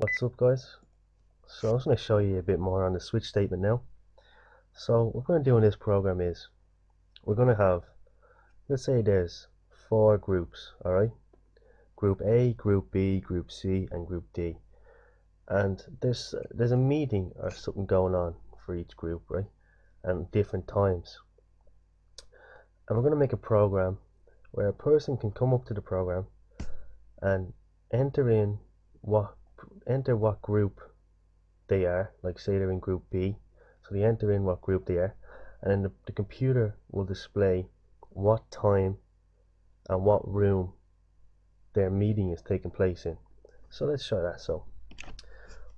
What's up, guys? So I'm just going to show you a bit more on the switch statement now. So what we're going to do in this program is we're going to have, let's say there's 4 groups, alright? Group A, Group B, Group C, and Group D. And there's a meeting or something going on for each group, right? And different times. And we're going to make a program where a person can come up to the program and enter what group they are, like say they're in group B, so they enter in what group they are, and then the computer will display what time and what room their meeting is taking place in. So let's show that. So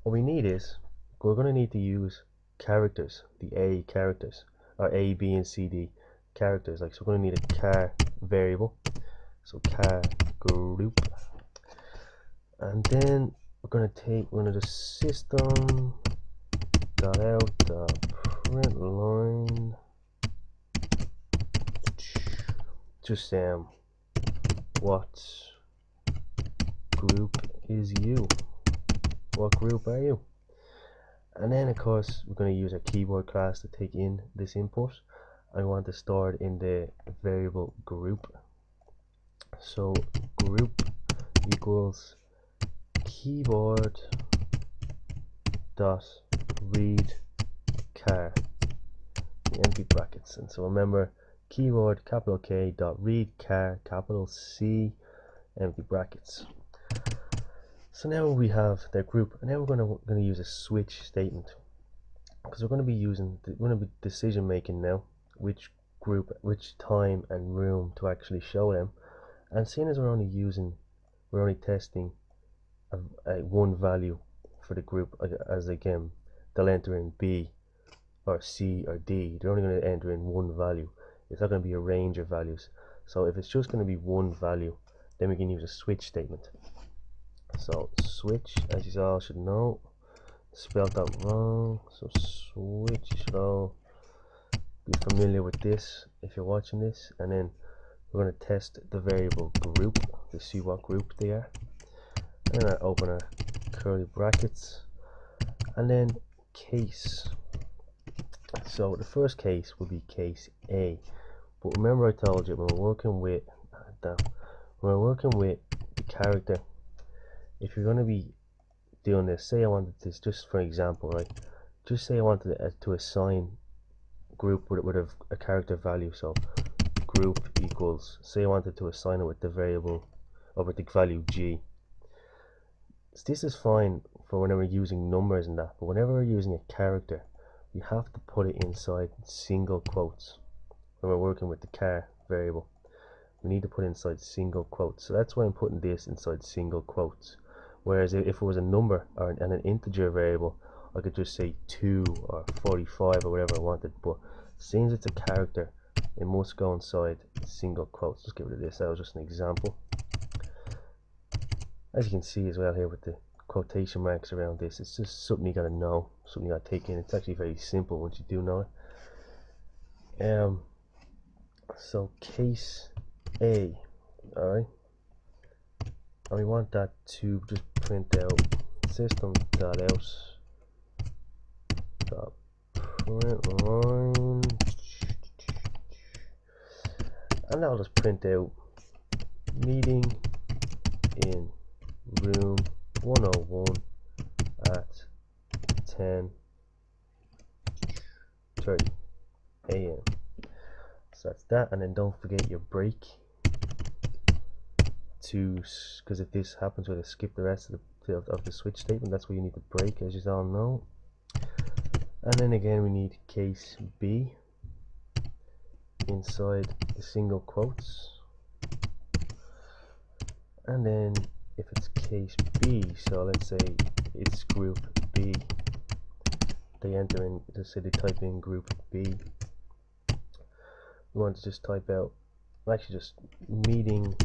what we need is, we're going to need to use characters, the A characters, or A, B, and C, D characters. Like, so we're going to need a char variable, so char group, and then we're going to do system dot out print line, just what group is you, what group are you? And then of course we're going to use a keyboard class to take in this input. I want to store it in the variable group, so group equals keyboard dot read char, empty brackets. And so remember, keyboard capital K dot read char capital C, empty brackets. So now we have their group, and now we're going to use a switch statement, because we're going to be decision making now which group, which time and room to actually show them. And seeing as we're only testing a one value for the group, as again they'll enter in B or C or D, they're only going to enter in one value. It's not going to be a range of values. So if it's just going to be one value, then we can use a switch statement. So switch, as you all should know, spelled out wrong, so switch, you should all be familiar with this if you're watching this. And then we're going to test the variable group to see what group they are, and then I open our curly brackets, and then case. So the first case will be case A, but remember I told you when we're working with the character, if you're going to be doing this, say I wanted this, just for example, right, just say I wanted to assign group with a character value. So group equals, say I wanted to assign it with the variable, or with the value G. So this is fine for whenever we're using numbers and that, but whenever we're using a character, we have to put it inside single quotes. When we're working with the char variable, we need to put inside single quotes. So that's why I'm putting this inside single quotes. Whereas if it was a number or an integer variable, I could just say 2 or 45 or whatever I wanted. But since it's a character, it must go inside single quotes. Let's get rid of this. That was just an example. As you can see as well here with the quotation marks around this, it's just something you gotta know, something you gotta take in. It's actually very simple once you do know it. So case A, alright, and we want that to just print out system.out print line, and that'll just print out meeting in room 101 at 10:30 a.m. So that's that. And then don't forget your break, because if this happens, we're going to skip the rest of the switch statement. That's where you need to break, as you all know. And then again we need case B inside the single quotes, and then if it's case B, so let's say it's group B, they enter in, let's say they type in group B, we want to just type out, actually just meeting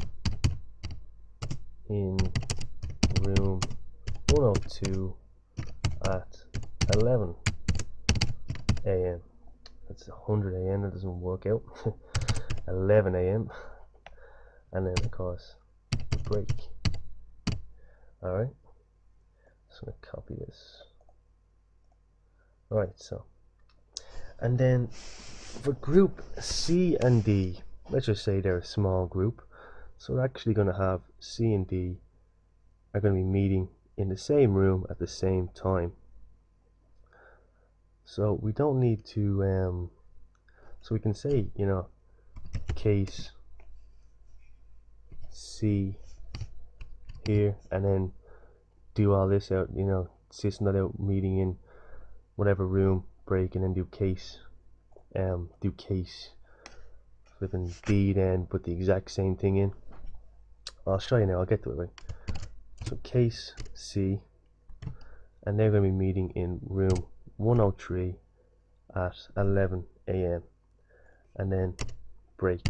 in room 102 at 11 a.m. That's 100 a.m. that doesn't work out. 11 a.m. and then of course the break. Alright, just going to copy this. Alright, so, and then for group C and D, let's just say they're a small group, so we're actually going to have C and D are going to be meeting in the same room at the same time. So we don't need to, so we can say, you know, case C here, and then do all this out, you know, system that out meeting in whatever room, break, and then do case flipping D, then put the exact same thing in. I'll show you now, I'll get to it, right? So case C, and they're going to be meeting in room 103 at 11 AM, and then break.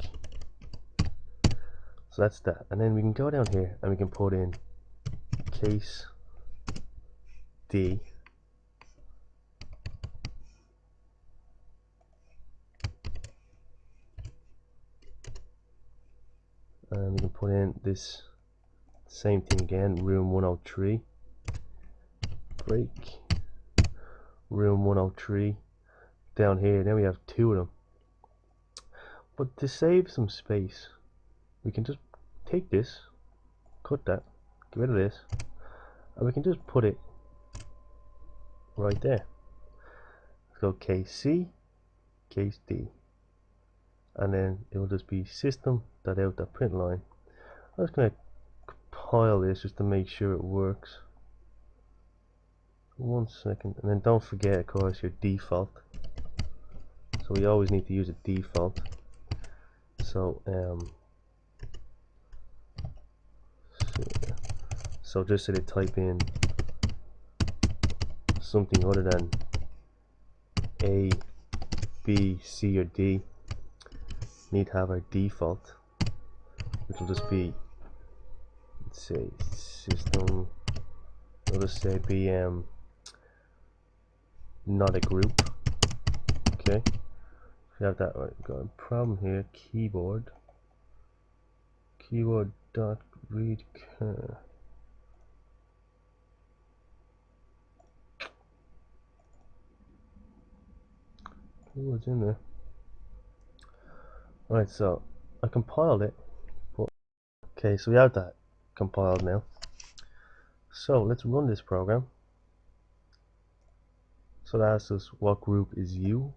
So that's that, and then we can go down here and we can put in case D, and we can put in this same thing again, room 103, break, room 103 down here. Then we have two of them, but to save some space we can just take this, cut that, get rid of this, and we can just put it right there. Let's go case C, case D, and then it will just be system.out.println. I'm just going to compile this just to make sure it works. 1 second, and then don't forget, of course, your default. So we always need to use a default. So just so they type in something other than A, B, C, or D, need to have our default, which will just be, let's say, system, we'll just say be not a group. Okay, we have that right. Got a problem here. Keyboard dot read char. What's in there? Right, so I compiled it. Okay, so we have that compiled now. So let's run this program. So that asks us what group is you.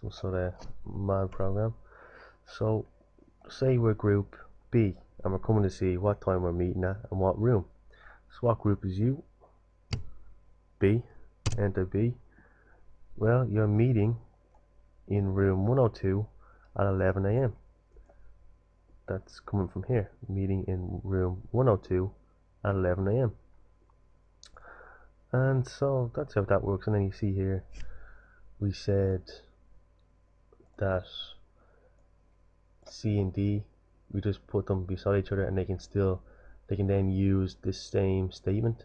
Some sort of mad program. So say we're group B, and we're coming to see what time we're meeting at and what room. So what group is you? B. Enter B. Well, you're meeting in room 102 at 11 AM. That's coming from here. Meeting in room 102 at 11 AM. And so that's how that works. And then you see here we said that C and D, we just put them beside each other, and they can then use the same statement.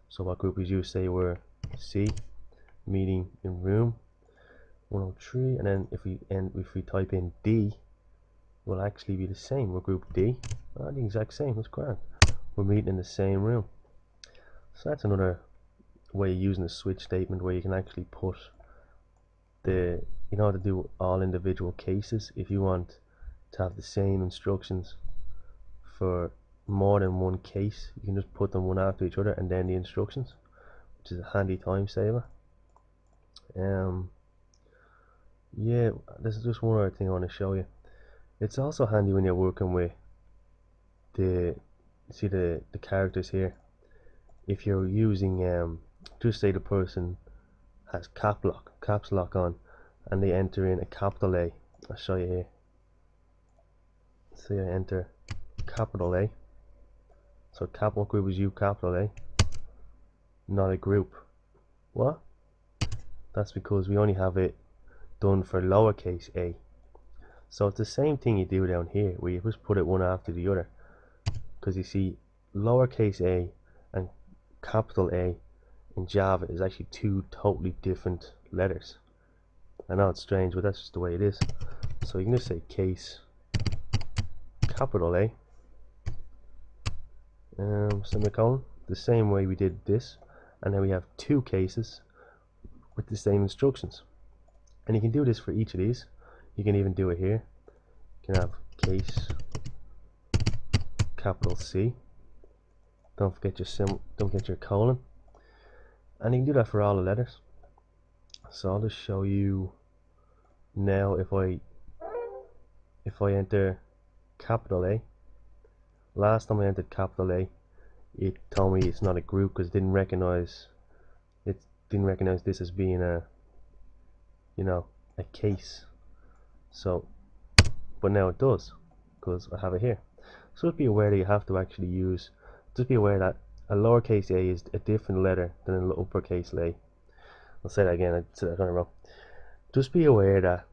So what group is you? Say we're C, meeting in room 103, and then if we type in D, will actually be the same. We're group D, the exact same. That's grand. We're meeting in the same room. So that's another way of using a switch statement, where you can actually put the, you know, to do all individual cases. If you want to have the same instructions for more than one case, you can just put them one after each other and then the instructions, which is a handy time saver. Yeah, this is just one other thing I want to show you. It's also handy when you're working with the characters here. If you're using just say the person has caps lock on, and they enter in a capital A. I'll show you here. So you enter capital A. So capital group is you, capital A, not a group. What? That's because we only have it done for lowercase a. So it's the same thing you do down here, where you just put it one after the other, because you see lowercase a and capital A in Java is actually two totally different letters. I know it's strange, but that's just the way it is. So you can just say case capital A semicolon, the same way we did this, and then we have two cases with the same instructions. And you can do this for each of these. You can even do it here. You can have case capital C. Don't forget your colon. And you can do that for all the letters. So I'll just show you now. If I enter capital A, last time I entered capital A, it told me it's not a group because it didn't recognize this as being a case. So, but now it does because I have it here. So just be aware that you have to actually use. Just be aware that a lowercase a is a different letter than an uppercase a. I'll say that again. I said that kind of wrong. Just be aware that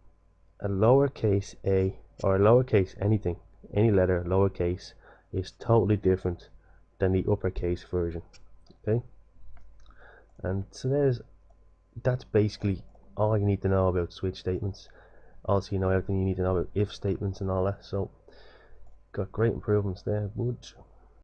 a lowercase a, or a lowercase anything, any letter lowercase, is totally different than the uppercase version. Okay, and so that's basically all you need to know about switch statements. Also, you know everything you need to know about if statements and all that. So got great improvements there. Good.